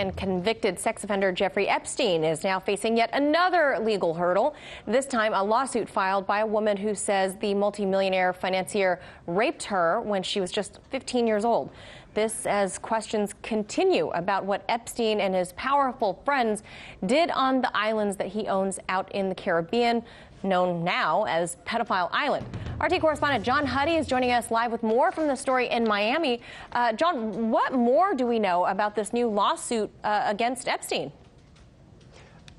and convicted sex offender Jeffrey Epstein is now facing yet another legal hurdle, this time a lawsuit filed by a woman who says the multimillionaire financier raped her when she was just 15 years old. This as questions continue about what Epstein and his powerful friends did on the islands that he owns out in the Caribbean, known now as Pedophile Island. RT correspondent John Huddy is joining us live with more from the story in Miami. John, what more do we know about this new lawsuit against Epstein?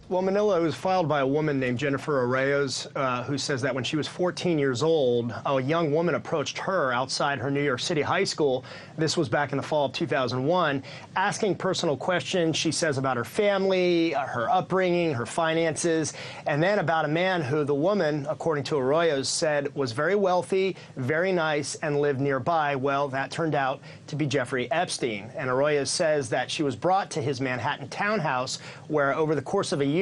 Well, Manila, it was filed by a woman named Jennifer Arraez, who says that when she was 14 years old, a young woman approached her outside her New York City high school. This was back in the fall of 2001, asking personal questions, she says, about her family, her upbringing, her finances, and then about a man who the woman, according to Arraez, said was very wealthy, very nice, and lived nearby. Well, that turned out to be Jeffrey Epstein. And Arraez says that she was brought to his Manhattan townhouse, where over the course of a year,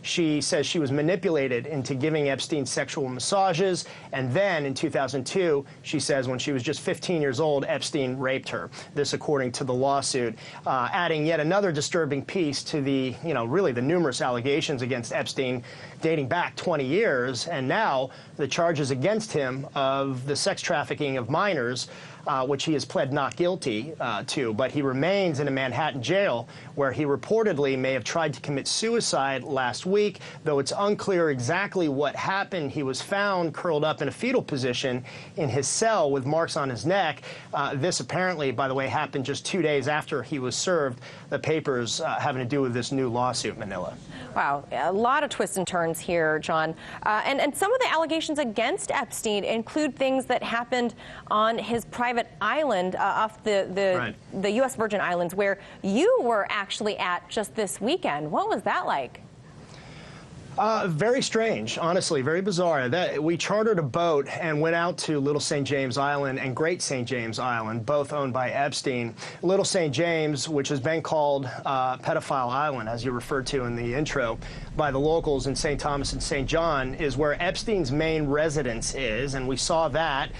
she says she was manipulated into giving Epstein sexual massages. And then in 2002, she says when she was just 15 years old, Epstein raped her. This according to the lawsuit, adding yet another disturbing piece to the, really the numerous allegations against Epstein dating back 20 years. And now the charges against him of the sex trafficking of minors, which he has pled not guilty to, but he remains in a Manhattan jail where he reportedly may have tried to commit suicide last week, though it's unclear exactly what happened. He was found curled up in a fetal position in his cell with marks on his neck. This apparently, by the way, happened just 2 days after he was served the papers having to do with this new lawsuit, Manila. Wow, a lot of twists and turns here, John. And some of the allegations against Epstein include things that happened on his private island off the U.S. Virgin Islands, where you were actually at just this weekend. What was that like? Very strange, honestly, very bizarre. We chartered a boat and went out to Little St. James Island and Great St. James Island, both owned by Epstein. Little St. James, which has been called Pedophile Island, as you referred to in the intro, by the locals in St. Thomas and St. John, is where Epstein's main residence is, and we saw that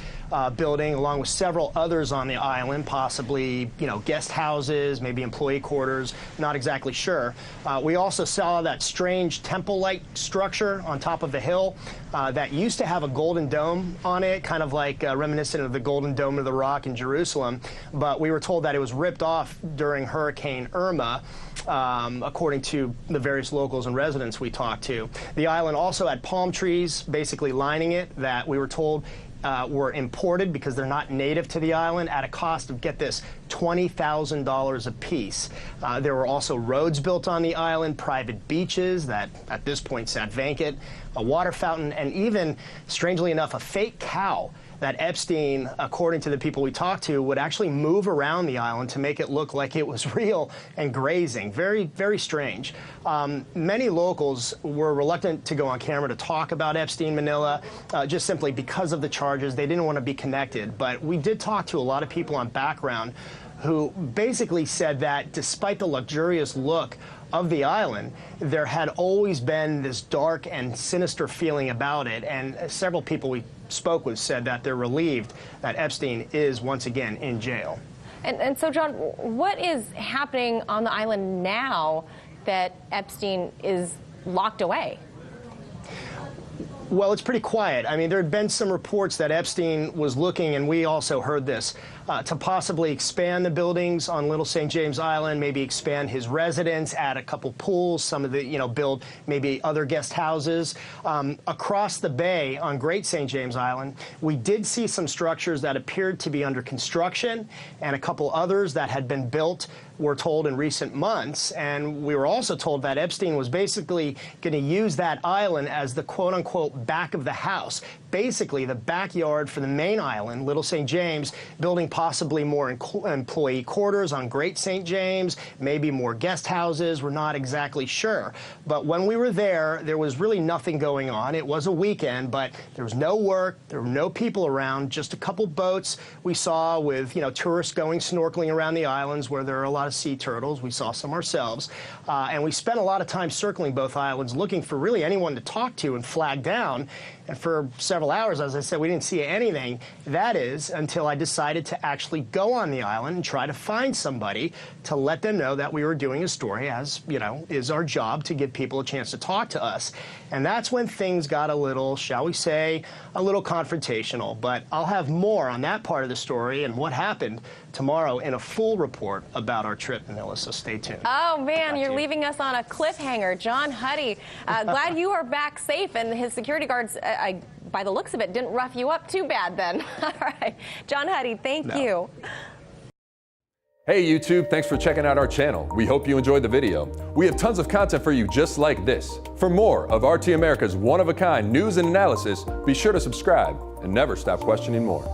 building along with several others on the island, possibly, guest houses, maybe employee quarters, not exactly sure. We also saw that strange temple-like structure on top of the hill that used to have a golden dome on it, kind of like reminiscent of the Golden Dome of the Rock in Jerusalem, but we were told that it was ripped off during Hurricane Irma, according to the various locals and residents we talked to. The island also had palm trees basically lining it that we were told were imported because they're not native to the island at a cost of, get this, $20,000 a piece. There were also roads built on the island, private beaches that at this point sat vacant, a water fountain, and even, strangely enough, a fake cow that Epstein, according to the people we talked to, would actually move around the island to make it look like it was real and grazing. Very, very strange. Many locals were reluctant to go on camera to talk about Epstein, Manila, just simply because of the charges. They didn't want to be connected. But we did talk to a lot of people on background who basically said that despite the luxurious look of the island, there had always been this dark and sinister feeling about it. And several people we spoke with said that they're relieved that Epstein is once again in jail. And so, John, what is happening on the island now that Epstein is locked away? Well, it's pretty quiet. I mean, there had been some reports that Epstein was looking, and we also heard this, to possibly expand the buildings on Little St. James Island, maybe expand his residence, add a couple pools, some of the, build maybe other guest houses. Across the bay on Great St. James Island, we did see some structures that appeared to be under construction and a couple others that had been built, we're told, in recent months. And we were also told that Epstein was basically going to use that island as the quote-unquote back of the house, basically the backyard for the main island, Little St. James, building possibly more employee quarters on Great St. James, maybe more guest houses. We're not exactly sure. But when we were there, there was really nothing going on. It was a weekend, but there was no work. There were no people around, just a couple boats we saw with, tourists going snorkeling around the islands where there are a lot of sea turtles. We saw some ourselves. And we spent a lot of time circling both islands looking for really anyone to talk to and flag down. And for several hours, as I said, we didn't see anything. That is until I decided to actually go on the island and try to find somebody to let them know that we were doing a story, as, you know, is our job to give people a chance to talk to us. And that's when things got a little, shall we say, a little confrontational. But I'll have more on that part of the story and what happened tomorrow in a full report about our trip, Manila, so stay tuned. Oh, man, you're leaving us on a cliffhanger. John Huddy, glad you are back safe, and his security guards, by the looks of it, didn't rough you up too bad then. All right. John Huddy, thank you. Hey YouTube, thanks for checking out our channel. We hope you enjoyed the video. We have tons of content for you just like this. For more of RT America's one-of-a-kind news and analysis, be sure to subscribe and never stop questioning more.